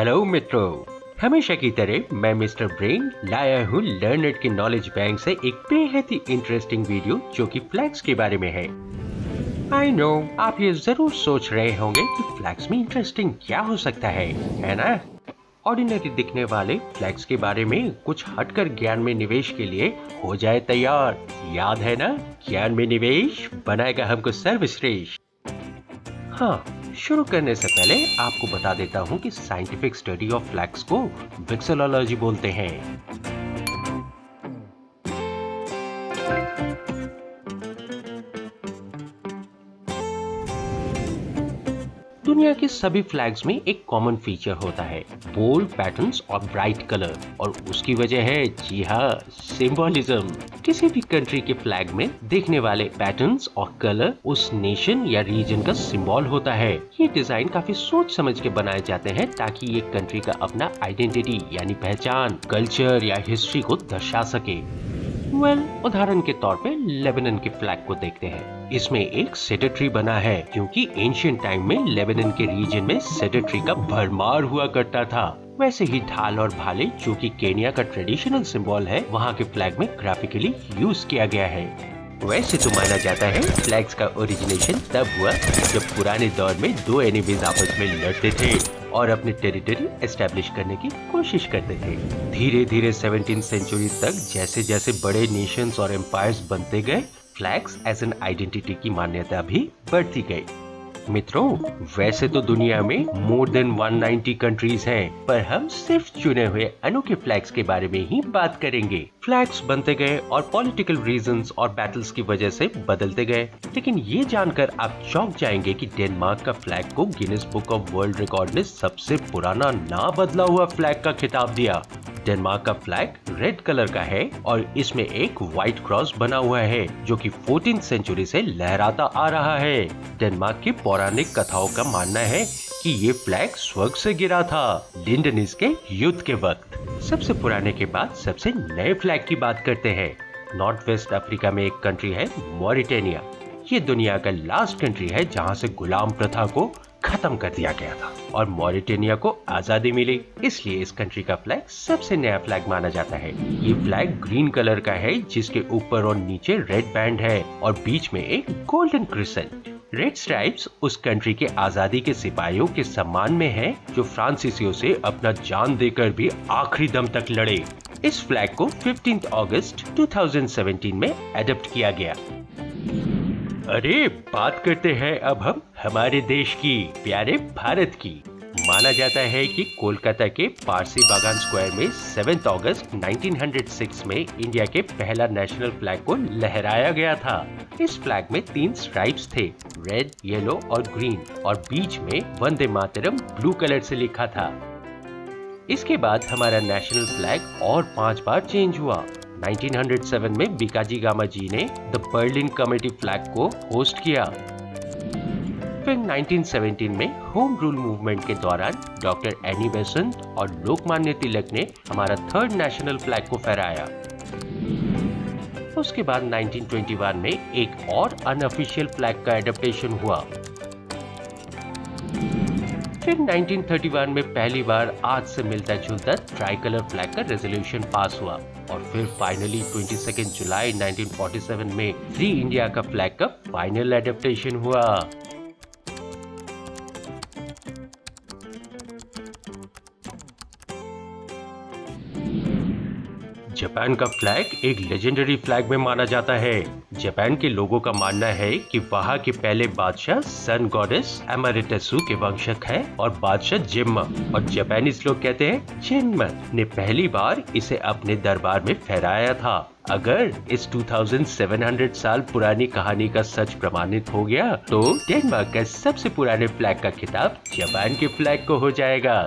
Hello मित्रों, हमेशा की तरह मैं मिस्टर ब्रेन लाया हूँ लर्नर के नॉलेज बैंक से एक बेहद ही इंटरेस्टिंग वीडियो जो कि फ्लैग्स के बारे में है। आई नो आप ये जरूर सोच रहे होंगे कि फ्लैग्स में इंटरेस्टिंग क्या हो सकता है ना? ऑर्डिनरी दिखने वाले फ्लैग्स के बारे में कुछ हटकर ज्ञान में निवेश के लिए हो जाए तैयार। याद है ना, ज्ञान में निवेश बनाएगा हमको सर्वश्रेष्ठ। हाँ, शुरू करने से पहले आपको बता देता हूँ कि साइंटिफिक स्टडी ऑफ फ्लैग्स को विक्सेलोलॉजी बोलते हैं। दुनिया के सभी फ्लैग्स में एक कॉमन फीचर होता है, बोल्ड पैटर्न्स और ब्राइट कलर, और उसकी वजह है, जी हाँ, सिंबोलिज्म। किसी भी कंट्री के फ्लैग में देखने वाले पैटर्न्स और कलर उस नेशन या रीजन का सिंबल होता है। ये डिजाइन काफी सोच समझ के बनाए जाते हैं ताकि ये कंट्री का अपना आइडेंटिटी यानी पहचान, कल्चर या हिस्ट्री को दर्शा सके। उदाहरण के तौर पे लेबनान के फ्लैग को देखते हैं। इसमें एक सेडर ट्री बना है क्योंकि एंशिएंट टाइम में लेबनान के रीजन में सेडर ट्री का भरमार हुआ करता था। वैसे ही ढाल और भाले जो कि केन्या का ट्रेडिशनल सिंबल है, वहाँ के फ्लैग में ग्राफिकली यूज किया गया है। वैसे तो माना जाता है फ्लैग्स का ओरिजिनेशन तब हुआ जब पुराने दौर में दो एनिमीज आपस में लड़ते थे और अपनी टेरिटरी एस्टेब्लिश करने की कोशिश करते थे। धीरे धीरे 17वीं सेंचुरी तक जैसे जैसे बड़े नेशंस और एम्पायर्स बनते गए, फ्लैग्स एज एन आइडेंटिटी की मान्यता भी बढ़ती गई। मित्रों, वैसे तो दुनिया में मोर देन 190 कंट्रीज हैं, पर हम सिर्फ चुने हुए अनोखे फ्लैग्स के बारे में ही बात करेंगे। फ्लैग्स बनते गए और पॉलिटिकल रीजंस और बैटल्स की वजह से बदलते गए, लेकिन ये जानकर आप चौंक जाएंगे कि डेनमार्क का फ्लैग को Guinness book of world record ने सबसे पुराना ना बदला हुआ फ्लैग का खिताब दिया। डेनमार्क का फ्लैग रेड कलर का है और इसमें एक व्हाइट क्रॉस बना हुआ है जो कि 14वीं सेंचुरी से लहराता आ रहा है। डेनमार्क की पौराणिक कथाओं का मानना है कि ये फ्लैग स्वर्ग से गिरा था लिंडनिस के युद्ध के वक्त। सबसे पुराने के बाद सबसे नए फ्लैग की बात करते हैं। नॉर्थ वेस्ट अफ्रीका में एक कंट्री है मॉरिटेनिया। ये दुनिया का लास्ट कंट्री है जहाँ से गुलाम प्रथा को खत्म कर दिया गया था और मॉरिटेनिया को आजादी मिली, इसलिए इस कंट्री का फ्लैग सबसे नया फ्लैग माना जाता है। ये फ्लैग ग्रीन कलर का है जिसके ऊपर और नीचे रेड बैंड है और बीच में एक गोल्डन क्रिसेंट। रेड स्ट्राइप्स उस कंट्री के आजादी के सिपाहियों के सम्मान में है जो फ्रांसीसियों से अपना जान देकर भी आखिरी दम तक लड़े। इस फ्लैग को 15 अगस्त 2017 में एडॉप्ट किया गया। अरे बात करते हैं अब हम हमारे देश की, प्यारे भारत की। माना जाता है कि कोलकाता के पारसी बागान स्क्वायर में 7 अगस्त 1906 में इंडिया के पहला नेशनल फ्लैग को लहराया गया था। इस फ्लैग में 3 स्ट्राइप्स थे, रेड, येलो और ग्रीन, और बीच में वंदे मातरम ब्लू कलर से लिखा था। इसके बाद हमारा नेशनल फ्लैग और 5 बार चेंज हुआ। 1907 में बीकाजी गामा जी ने द बर्लिन कमेटी फ्लैग को होस्ट किया। फिर 1917 में होम रूल मूवमेंट के दौरान डॉक्टर एनी बेसेंट और लोकमान्य तिलक ने हमारा 3rd नेशनल फ्लैग को फहराया। उसके बाद 1921 में एक और अनऑफिशियल फ्लैग का एडप्टेशन हुआ। फिर 1931 में पहली बार आज से मिलता जुलता ट्राई कलर फ्लैग का रेजोल्यूशन पास हुआ और फिर फाइनली 22 जुलाई 1947 में फ्री इंडिया का फ्लैग का फाइनल एडप्टेशन हुआ। जापान का फ्लैग एक लेजेंडरी फ्लैग में माना जाता है। जापान के लोगों का मानना है कि वहाँ के पहले बादशाह सन गॉडेस एमरिटसु के वंशज है और बादशाह जिम्मा, और जापानीज लोग कहते हैं जिन्मा, ने पहली बार इसे अपने दरबार में फहराया था। अगर इस 2700 साल पुरानी कहानी का सच प्रमाणित हो गया तो डेनमार्क का सबसे पुराने फ्लैग का खिताब जापान के फ्लैग को हो जाएगा।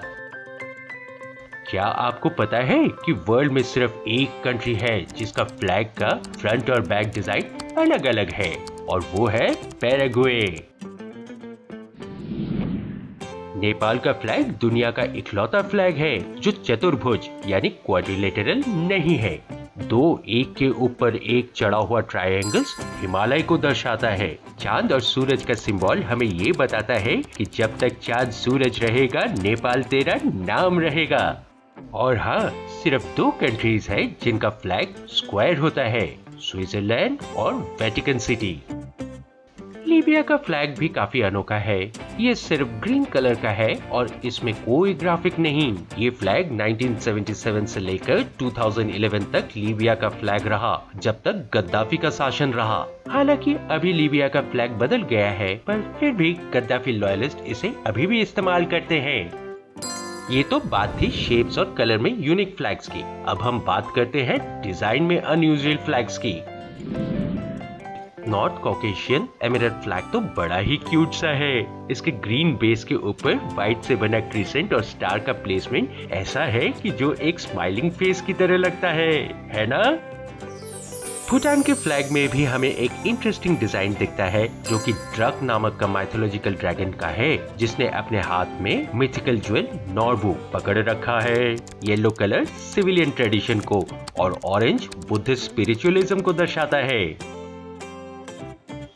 क्या आपको पता है कि वर्ल्ड में सिर्फ एक कंट्री है जिसका फ्लैग का फ्रंट और बैक डिजाइन अलग अलग है, और वो है पैराग्वे। नेपाल का फ्लैग दुनिया का इकलौता फ्लैग है जो चतुर्भुज यानी क्वाड्रिलेटरल नहीं है। दो एक के ऊपर एक चढ़ा हुआ ट्रायंगल्स हिमालय को दर्शाता है। चांद और सूरज का सिंबल हमें ये बताता है कि जब तक चांद सूरज रहेगा नेपाल तेरा नाम रहेगा। और हाँ, सिर्फ दो कंट्रीज है जिनका फ्लैग स्क्वायर होता है, स्विट्जरलैंड और वेटिकन सिटी। लीबिया का फ्लैग भी काफी अनोखा है। ये सिर्फ ग्रीन कलर का है और इसमें कोई ग्राफिक नहीं। ये फ्लैग 1977 से लेकर 2011 तक लीबिया का फ्लैग रहा, जब तक गद्दाफी का शासन रहा। हालांकि अभी लीबिया का फ्लैग बदल गया है, पर फिर भी गद्दाफी लॉयलिस्ट इसे अभी भी इस्तेमाल करते हैं। ये तो बात थी शेप्स और कलर में यूनिक फ्लैग्स की। अब हम बात करते हैं डिजाइन में अनयूजुअल फ्लैग्स की। नॉर्थ कॉकेशियन एमिरेट फ्लैग तो बड़ा ही क्यूट सा है। इसके ग्रीन बेस के ऊपर व्हाइट से बना क्रिसेंट और स्टार का प्लेसमेंट ऐसा है कि जो एक स्माइलिंग फेस की तरह लगता है ना? भूटान के फ्लैग में भी हमें एक इंटरेस्टिंग डिजाइन दिखता है, जो कि ड्रक नामक का माइथोलॉजिकल ड्रैगन का है, जिसने अपने हाथ में मिथिकल ज्वेल नॉर्बू पकड़ रखा है। येलो कलर सिविलियन ट्रेडिशन को और ऑरेंज बुद्धिस्ट स्पिरिचुअलिज्म को दर्शाता है।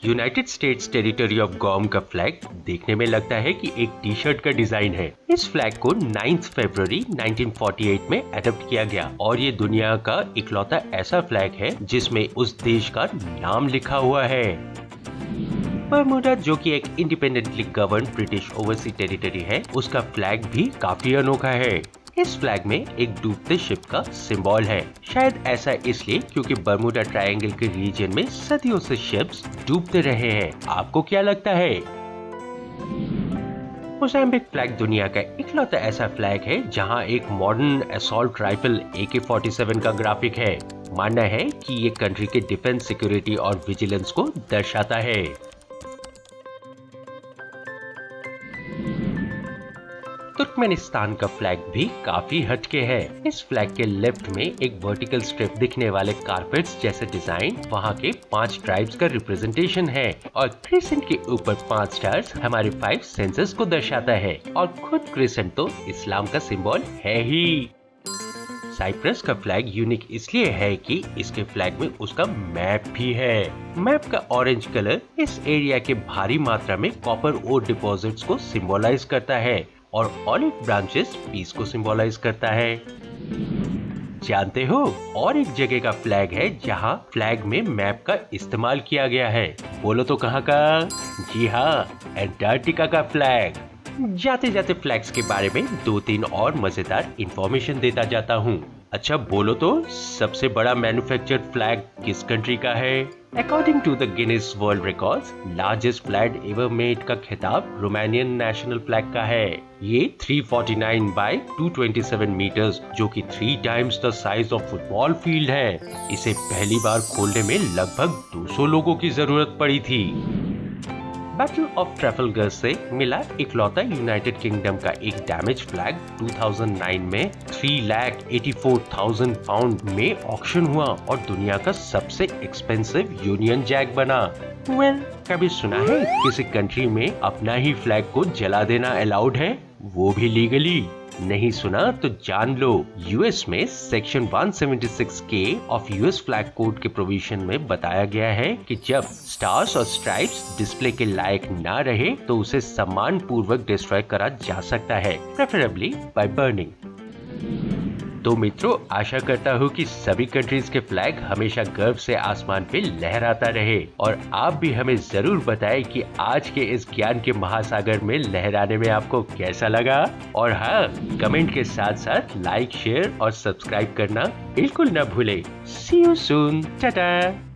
United states territory of Guam का फ्लैग देखने में लगता है कि एक टी शर्ट का डिजाइन है। इस फ्लैग को 9 फरवरी 1948 में अडॉप्ट किया गया और ये दुनिया का इकलौता ऐसा फ्लैग है जिसमें उस देश का नाम लिखा हुआ है। बरमूडा, जो कि एक independently govern British oversee territory है, उसका फ्लैग भी काफी अनोखा है। इस फ्लैग में एक डूबते शिप का सिंबल है। शायद ऐसा इसलिए क्योंकि बरमूडा ट्रायंगल के रीजन में सदियों से शिप्स डूबते रहे हैं। आपको क्या लगता है? मोज़ाम्बिक फ्लैग दुनिया का इकलौता ऐसा फ्लैग है जहां एक मॉडर्न असॉल्ट राइफल AK-47 का ग्राफिक है। मानना है कि ये कंट्री के डिफेंस, सिक्योरिटी और विजिलेंस को दर्शाता है। तुर्कमेनिस्तान का फ्लैग भी काफी हटके है। इस फ्लैग के लेफ्ट में एक वर्टिकल स्ट्रिप दिखने वाले कारपेट्स जैसे डिजाइन वहाँ के 5 ट्राइब्स का रिप्रेजेंटेशन है और क्रिसेंट के ऊपर 5 स्टार्स हमारे 5 सेंसेस को दर्शाता है और खुद क्रिसेंट तो इस्लाम का सिंबल है ही। साइप्रस का फ्लैग यूनिक इसलिए है कि इसके फ्लैग में उसका मैप भी है। मैप का ऑरेंज कलर इस एरिया के भारी मात्रा में कॉपर ओर डिपॉजिट्स को सिंबलाइज करता है और ऑलिव ब्रांचेस पीस को सिंबलाइज करता है। जानते हो, और एक जगह का फ्लैग है जहां फ्लैग में मैप का इस्तेमाल किया गया है। बोलो तो कहां का? जी हाँ, एंटार्क्टिका का फ्लैग। जाते जाते फ्लैग्स के बारे में 2-3 और मजेदार इंफॉर्मेशन देता जाता हूँ। अच्छा बोलो तो, सबसे बड़ा मैन्युफैक्चर्ड फ्लैग किस कंट्री का है? According to the Guinness world records, largest flag ever made का खिताब रोमानियन नेशनल फ्लैग का है। ये 349 बाय 227 मीटर्स, जो कि 3 times the size of football field है। इसे पहली बार खोलने में लगभग 200 लोगों की जरूरत पड़ी थी। बैटल ऑफ ट्रैफलगर से मिला इकलौता यूनाइटेड किंगडम का एक डैमेज फ्लैग 2009 में 3,84,000 पाउंड में ऑक्शन हुआ और दुनिया का सबसे एक्सपेंसिव यूनियन जैक बना। कभी सुना है किसी कंट्री में अपना ही फ्लैग को जला देना अलाउड है, वो भी लीगली? नहीं सुना तो जान लो। यूएस में section 176K of US flag code के प्रोविजन में बताया गया है कि जब स्टार्स और स्ट्राइप्स डिस्प्ले के लायक ना रहे तो उसे सम्मान पूर्वक डिस्ट्रॉय करा जा सकता है, प्रेफरेबली बाय बर्निंग। तो मित्रों, आशा करता हूँ कि सभी कंट्रीज के फ्लैग हमेशा गर्व से आसमान पे लहराता रहे और आप भी हमें जरूर बताएं कि आज के इस ज्ञान के महासागर में लहराने में आपको कैसा लगा। और हाँ, कमेंट के साथ साथ लाइक, शेयर और सब्सक्राइब करना बिल्कुल न भूले। सी यू सून, टाटा।